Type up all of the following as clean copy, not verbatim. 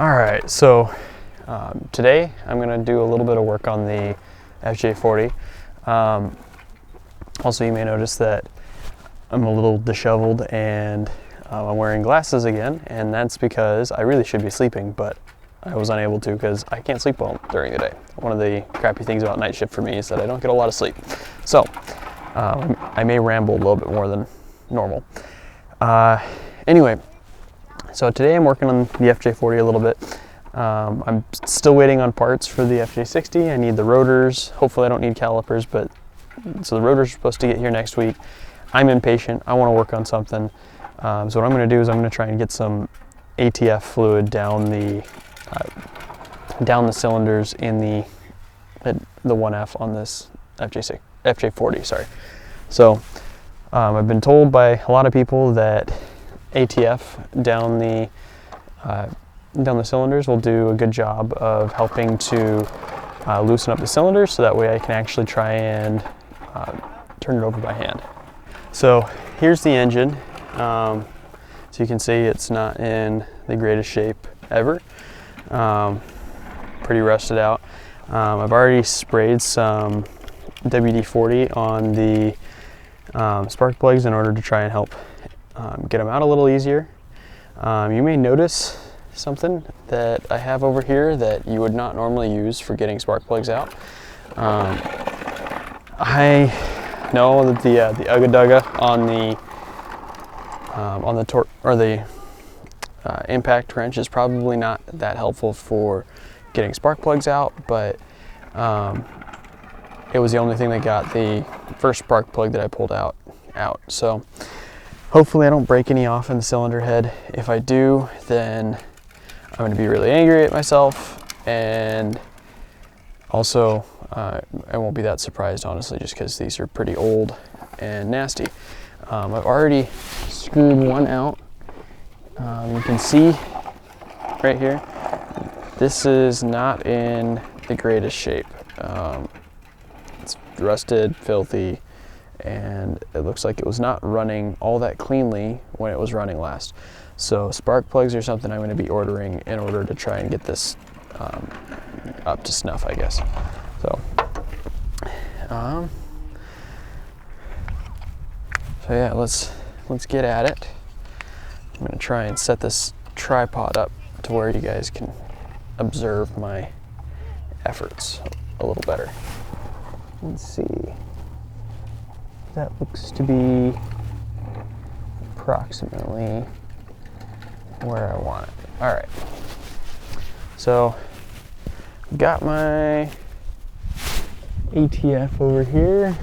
All right, so today I'm going to do a little bit of work on the FJ40. Also, you may notice that I'm a little disheveled and I'm wearing glasses again, and that's because I really should be sleeping, but I was unable to because I can't sleep well during the day. One of the crappy things about night shift for me is that I don't get a lot of sleep. So I may ramble a little bit more than normal. Anyway, so today I'm working on the FJ40 a little bit. I'm still waiting on parts for the FJ60. I need the rotors. Hopefully I don't need calipers, but so the rotors are supposed to get here next week. I'm impatient. I want to work on something. So what I'm going to do is I'm going to try and get some ATF fluid down the cylinders in the 1F on this FJ40. Sorry. So I've been told by a lot of people that ATF down the cylinders will do a good job of helping to loosen up the cylinders, so that way I can actually try and turn it over by hand. So here's the engine. So you can see it's not in the greatest shape ever. Pretty rusted out. I've already sprayed some WD-40 on the spark plugs in order to try and help get them out a little easier. You may notice something that I have over here that you would not normally use for getting spark plugs out. I know that the ugga-dugga on the impact wrench is probably not that helpful for getting spark plugs out, but it was the only thing that got the first spark plug that I pulled out. So hopefully I don't break any off in the cylinder head. If I do, then I'm going to be really angry at myself, and also I won't be that surprised, honestly, just because these are pretty old and nasty. I've already screwed one out. You can see right here, this is not in the greatest shape. It's rusted, filthy, and it looks like it was not running all that cleanly when it was running last. So spark plugs are something I'm going to be ordering in order to try and get this up to snuff, I guess. So yeah, let's get at it. I'm going to try and set this tripod up to where you guys can observe my efforts a little better. Let's see. That looks to be approximately where I want it. All right. So got my ATF over here.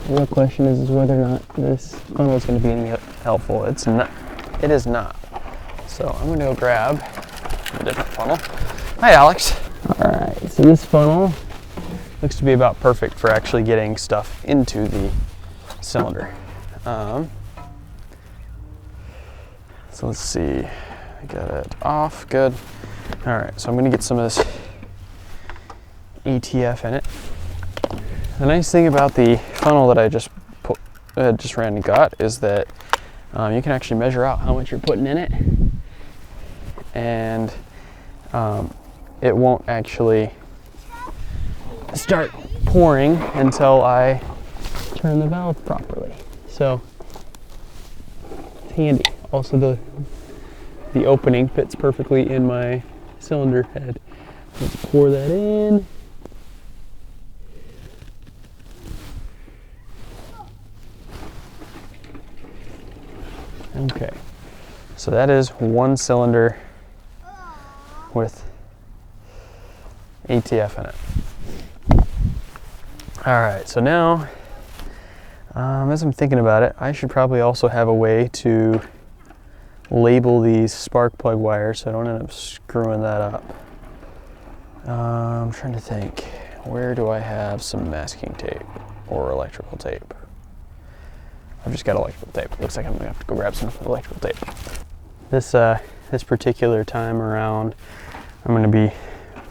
The real question is whether or not this funnel is going to be any helpful. It's not. It is not. So I'm going to go grab a different funnel. Hi, Alex. All right. So this funnel looks to be about perfect for actually getting stuff into the cylinder. So let's see. I got it off. Good. All right. So I'm going to get some of this ATF in it. The nice thing about the funnel that I just ran and got is that you can actually measure out how much you're putting in it, and it won't actually start pouring until I turn the valve properly. So it's handy. Also, the opening fits perfectly in my cylinder head. Let's pour that in. Okay, so that is one cylinder with ATF in it. All right, so now, as I'm thinking about it, I should probably also have a way to label these spark plug wires so I don't end up screwing that up. I'm trying to think, where do I have some masking tape or electrical tape? I've just got electrical tape. Looks like I'm gonna have to go grab some electrical tape. This particular time around, I'm gonna be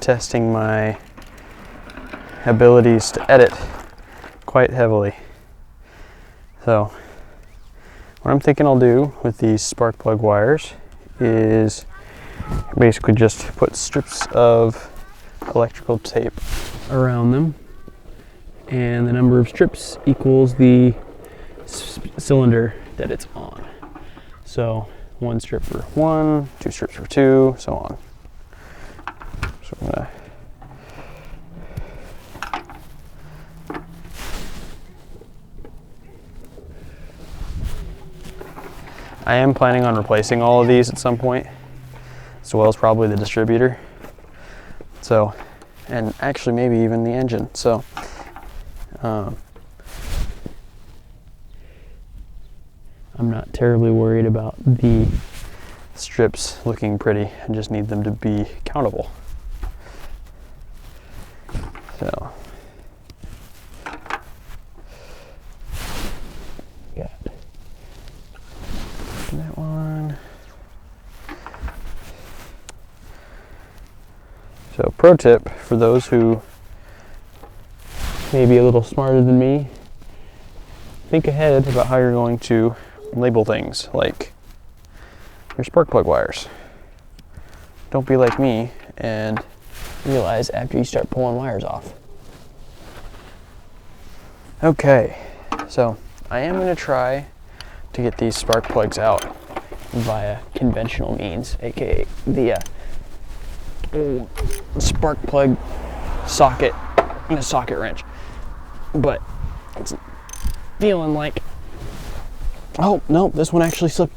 testing my abilities to edit quite heavily. So what I'm thinking I'll do with these spark plug wires is basically just put strips of electrical tape around them, and the number of strips equals the cylinder that it's on. So 1 strip for 1, 2 strips for 2, so on. So I'm gonna I am planning on replacing all of these at some point, as well as probably the distributor. So, and actually maybe even the engine. So, I'm not terribly worried about the strips looking pretty. I just need them to be countable. So, got that one. So, pro tip for those who may be a little smarter than me, think ahead about how you're going to label things like your spark plug wires. Don't be like me and realize after you start pulling wires off. Okay, so I am going to try to get these spark plugs out via conventional means, aka the old spark plug socket and a socket wrench. But it's feeling like, oh no, this one actually slipped.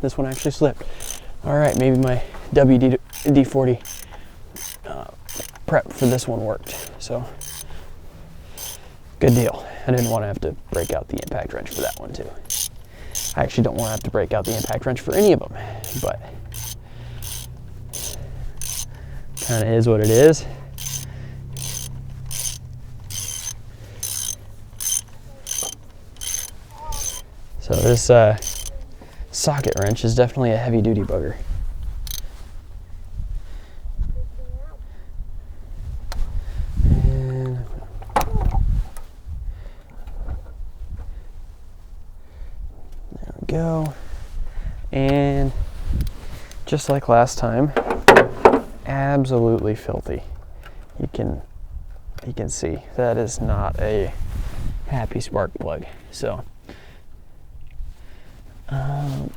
This one actually slipped. All right, maybe my FJ40 prep for this one worked. So good deal. I didn't want to have to break out the impact wrench for that one too. I actually don't want to have to break out the impact wrench for any of them, but kind of is what it is. So this socket wrench is definitely a heavy duty bugger. And there we go. And just like last time, absolutely filthy. You can see that is not a happy spark plug. So I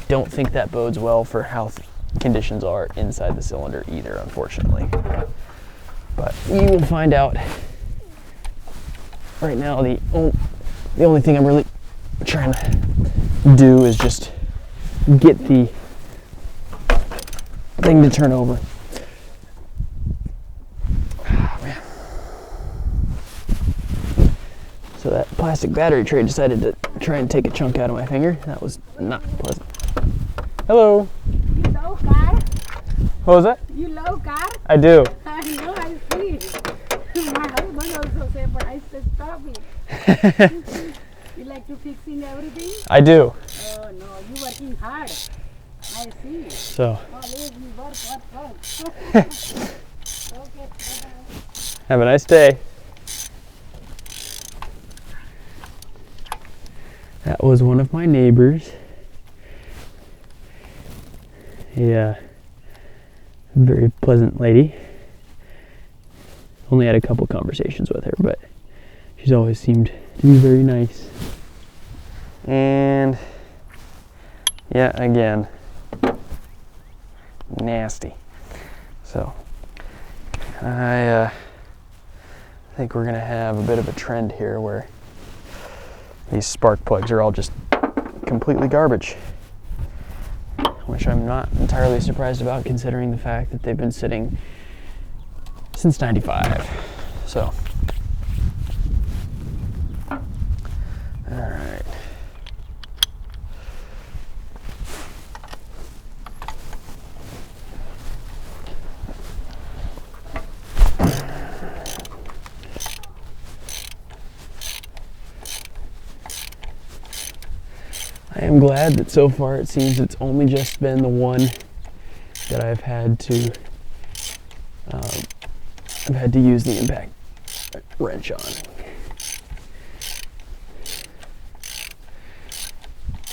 don't think that bodes well for how conditions are inside the cylinder either, unfortunately. But you will find out. Right now, the only thing I'm really trying to do is just get the thing to turn over. Oh, man. So that plastic battery tray decided to try and take a chunk out of my finger. That was not pleasant. Hello. You love car? What was that? You love car? I do. I know, I see. My husband also said, but I said, stop it. You like to fixing everything? I do. Oh no, you working hard. I see. So. Always you work. Okay, bye-bye. Have a nice day. That was one of my neighbors. A very pleasant lady. Only had a couple conversations with her, but she's always seemed to be very nice. And yeah, again, nasty. So I think we're gonna have a bit of a trend here where these spark plugs are all just completely garbage, which I'm not entirely surprised about considering the fact that they've been sitting since '95. So, all right. I am glad that so far it seems it's only just been the one that I've had to use the impact wrench on.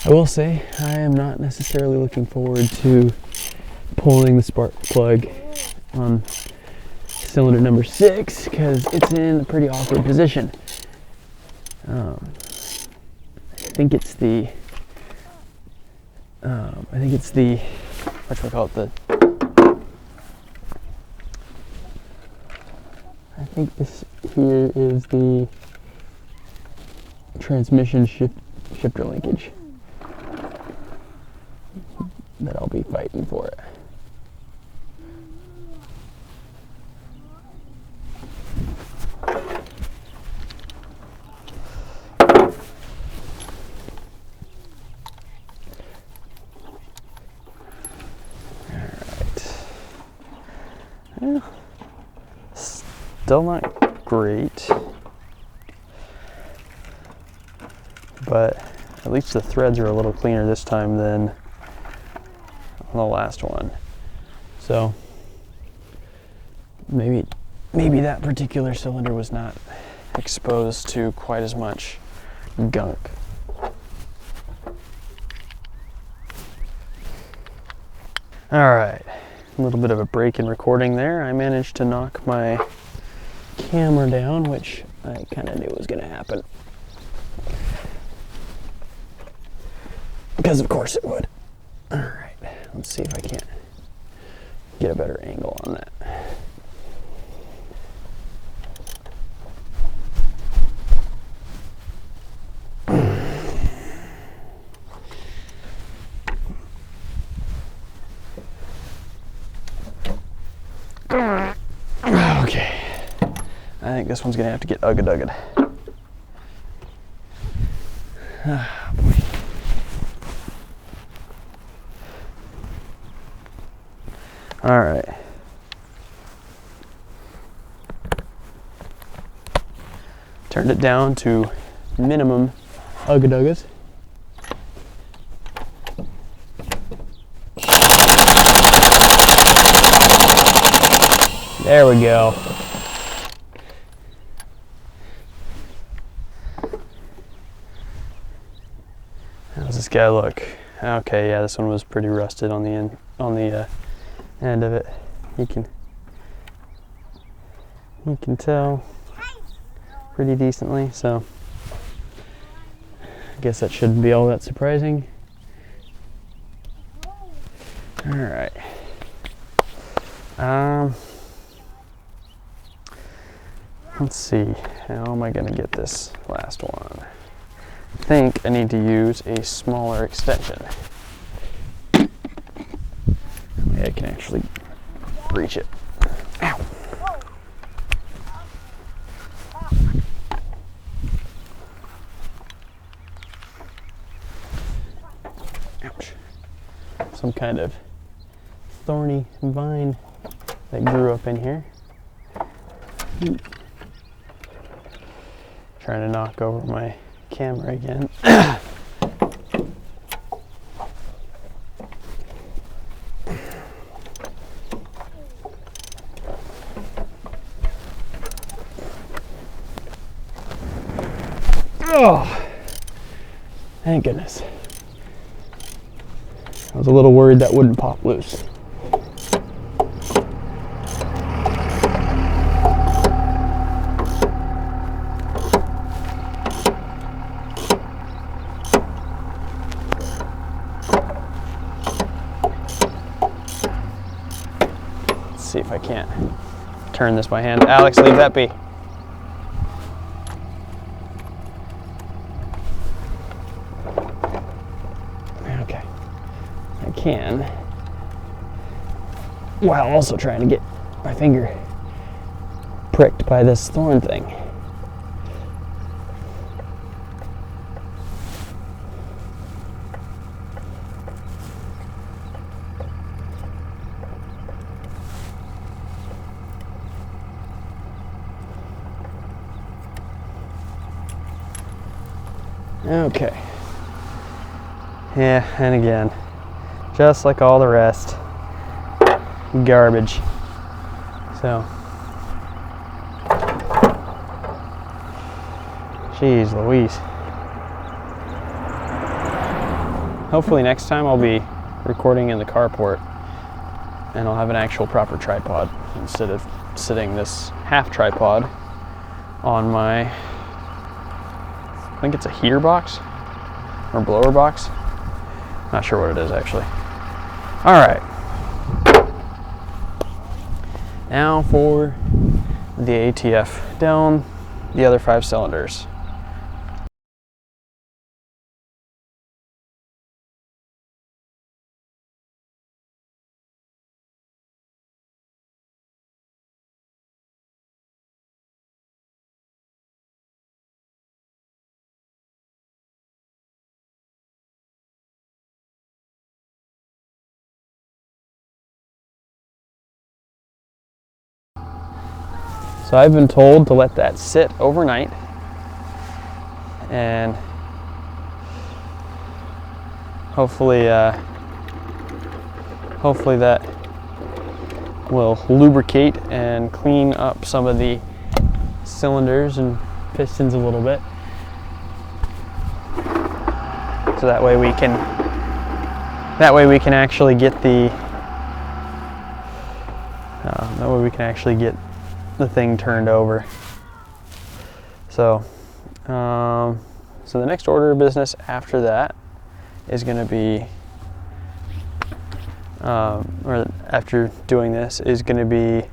I will say I am not necessarily looking forward to pulling the spark plug on cylinder number 6 because it's in a pretty awkward position. I think it's the whatchamacallit, I think this here is the transmission shifter linkage that I'll be fighting for it. Well, still not great, but at least the threads are a little cleaner this time than on the last one. So maybe that particular cylinder was not exposed to quite as much gunk. All right. A little bit of a break in recording there. I managed to knock my camera down, which I kind of knew was going to happen. Because of course it would. All right, let's see if I can't get a better angle on that. Okay, I think this one's gonna have to get ugga-dugged. Ah, boy. All right. Turned it down to minimum ugga-duggas. There we go. How's this guy look? Okay, yeah, this one was pretty rusted on the end of it. You can tell pretty decently. So I guess that shouldn't be all that surprising. All right. Let's see, how am I going to get this last one? I think I need to use a smaller extension. Maybe I can actually reach it. Ow! Ouch. Some kind of thorny vine that grew up in here. Trying to knock over my camera again. Oh, thank goodness. I was a little worried that wouldn't pop loose. See if I can't turn this by hand. Alex, leave that be. Okay, I can, while also trying to get my finger pricked by this thorn thing. Okay. Yeah, and again, just like all the rest, garbage. So, geez Louise. Hopefully next time I'll be recording in the carport and I'll have an actual proper tripod instead of sitting this half tripod on my, I think it's a heater box or blower box. Not sure what it is actually. All right. Now for the ATF down the other 5 cylinders. So I've been told to let that sit overnight, and hopefully that will lubricate and clean up some of the cylinders and pistons a little bit. So that way we can actually get the thing turned over. So so the next order of business after that is going to be or after doing this is going to be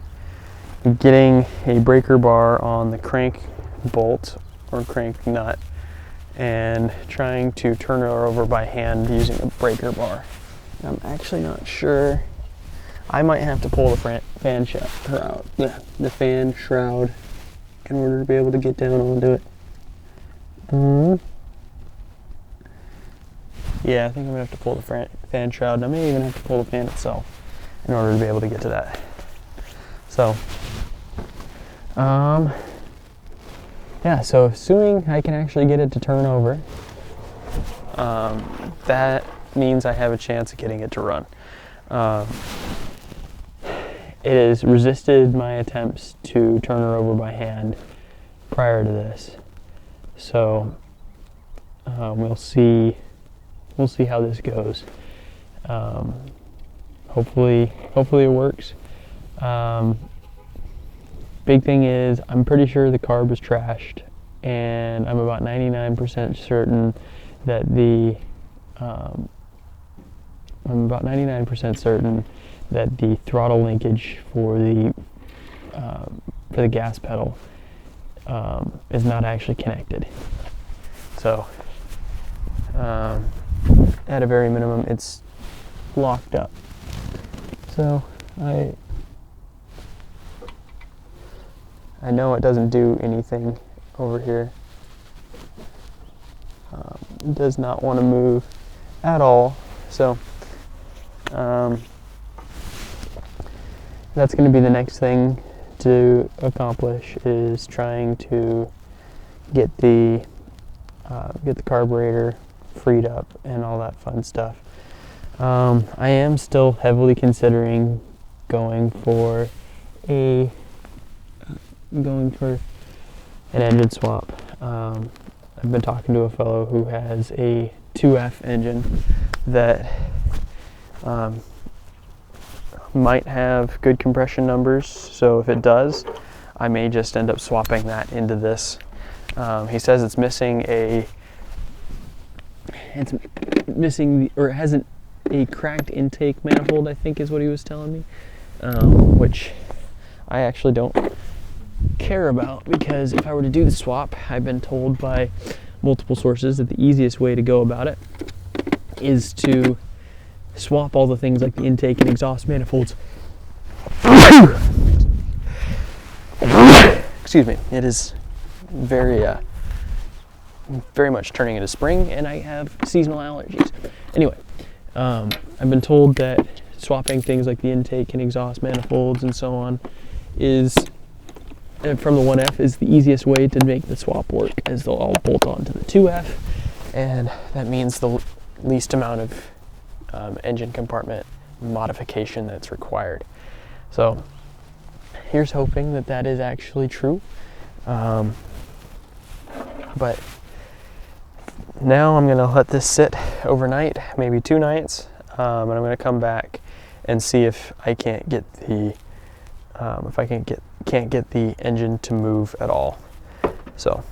getting a breaker bar on the crank bolt or crank nut and trying to turn it over by hand using a breaker bar. I'm actually not sure. I might have to pull the fan shroud in order to be able to get down onto it. Yeah, I think I'm gonna have to pull the fan shroud, and I may even have to pull the fan itself in order to be able to get to that. So, yeah, so assuming I can actually get it to turn over, that means I have a chance of getting it to run. It has resisted my attempts to turn her over by hand prior to this, so we'll see how this goes. Hopefully it works. Big thing is I'm pretty sure the carb was trashed, and I'm about 99% certain that the throttle linkage for the gas pedal is not actually connected. So at a very minimum, it's locked up. So I know it doesn't do anything over here. It does not want to move at all. So that's going to be the next thing to accomplish, is trying to get the carburetor freed up and all that fun stuff. I am still heavily considering going for an engine swap. I've been talking to a fellow who has a 2F engine that might have good compression numbers, so if it does, I may just end up swapping that into this. He says it hasn't a cracked intake manifold, I think is what he was telling me, which I actually don't care about, because if I were to do the swap, I've been told by multiple sources that the easiest way to go about it is to swap all the things like the intake and exhaust manifolds. Excuse me. It is very much turning into spring, and I have seasonal allergies. Anyway, I've been told that swapping things like the intake and exhaust manifolds and so on is, from the 1F, is the easiest way to make the swap work, as they'll all bolt onto the 2F, and that means the least amount of engine compartment modification that's required. So here's hoping that that is actually true. But now I'm going to let this sit overnight, maybe 2 nights, and I'm going to come back and see if I can't get the can't get the engine to move at all. So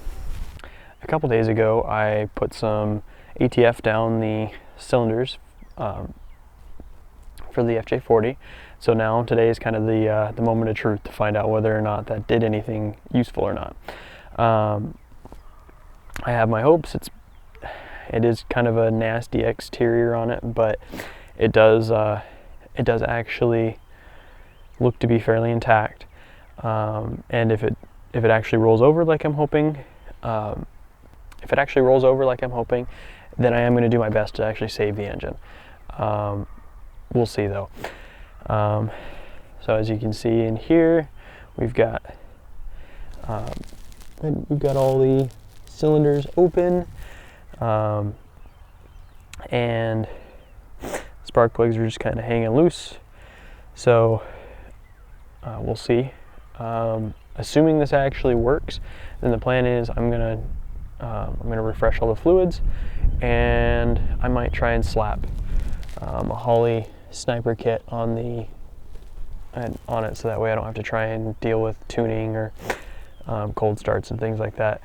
a couple days ago, I put some ATF down the cylinders for the FJ40. So now today is kind of the moment of truth to find out whether or not that did anything useful or not. I have my hopes. It is kind of a nasty exterior on it, but it does actually look to be fairly intact. And if it actually rolls over like I'm hoping, then I am going to do my best to actually save the engine. We'll see though. So as you can see in here, we've got all the cylinders open, and spark plugs are just kind of hanging loose. So we'll see. Assuming this actually works, then the plan is I'm gonna refresh all the fluids, and I might try and slap a Holley sniper kit on it, so that way I don't have to try and deal with tuning or cold starts and things like that.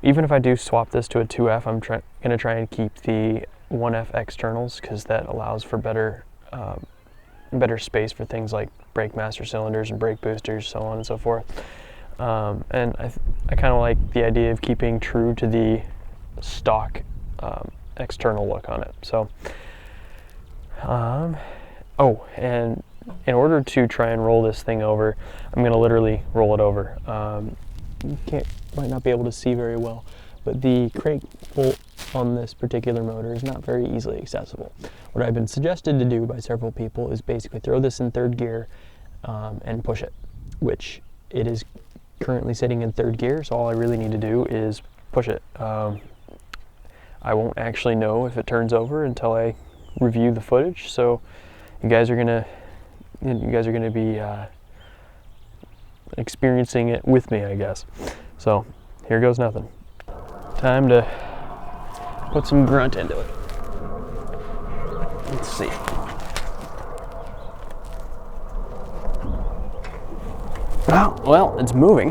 Even if I do swap this to a 2F, I'm gonna try and keep the 1F externals, because that allows for better space for things like brake master cylinders and brake boosters, so on and so forth. And I kind of like the idea of keeping true to the stock external look on it. So, oh, and in order to try and roll this thing over, I'm going to literally roll it over. You might not be able to see very well, but the crank bolt on this particular motor is not very easily accessible. What I've been suggested to do by several people is basically throw this in third gear and push it, which it is currently sitting in third gear, so all I really need to do is push it. I won't actually know if it turns over until I review the footage, so you guys are gonna be experiencing it with me, I guess. So here goes nothing. Time to put some grunt into it. Let's see. Oh, well, it's moving.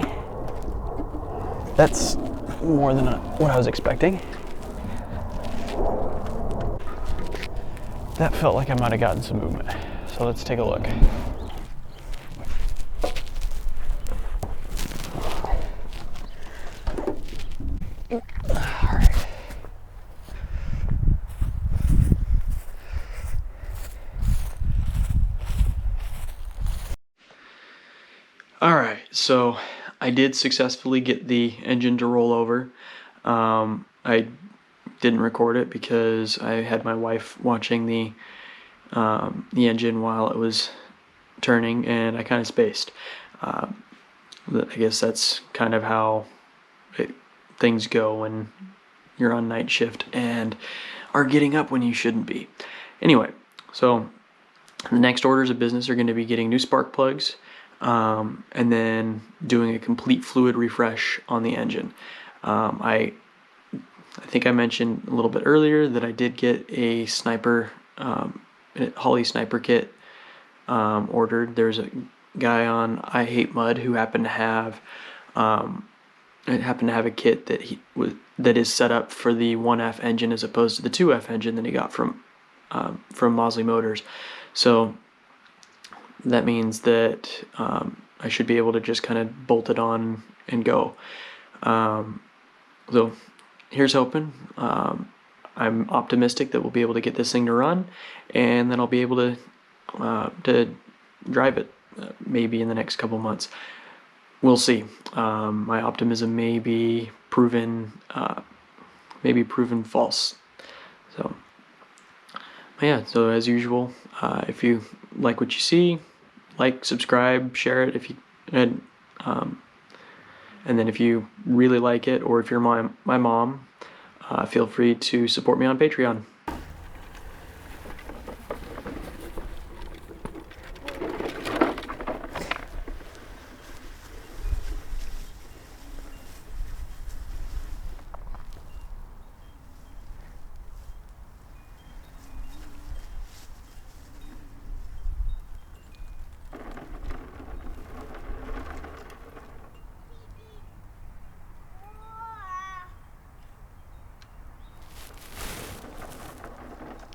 That's more than what I was expecting. That felt like I might have gotten some movement. So let's take a look. Alright, so I did successfully get the engine to roll over. I didn't record it because I had my wife watching the engine while it was turning, and I kind of spaced. I guess that's kind of how things go when you're on night shift and are getting up when you shouldn't be. Anyway, so the next orders of business are going to be getting new spark plugs, and then doing a complete fluid refresh on the engine. I think I mentioned a little bit earlier that I did get a Holley sniper kit ordered. There's a guy on I Hate Mud who happened to have a kit that is set up for the 1F engine as opposed to the 2F engine that he got from Mosley Motors. So that means that I should be able to just kind of bolt it on and go. So here's hoping. I'm optimistic that we'll be able to get this thing to run, and then I'll be able to drive it maybe in the next couple months. We'll see. My optimism may be proven false. So yeah. So as usual, if you like what you see, like, subscribe, share it and then if you really like it, or if you're my mom, feel free to support me on Patreon.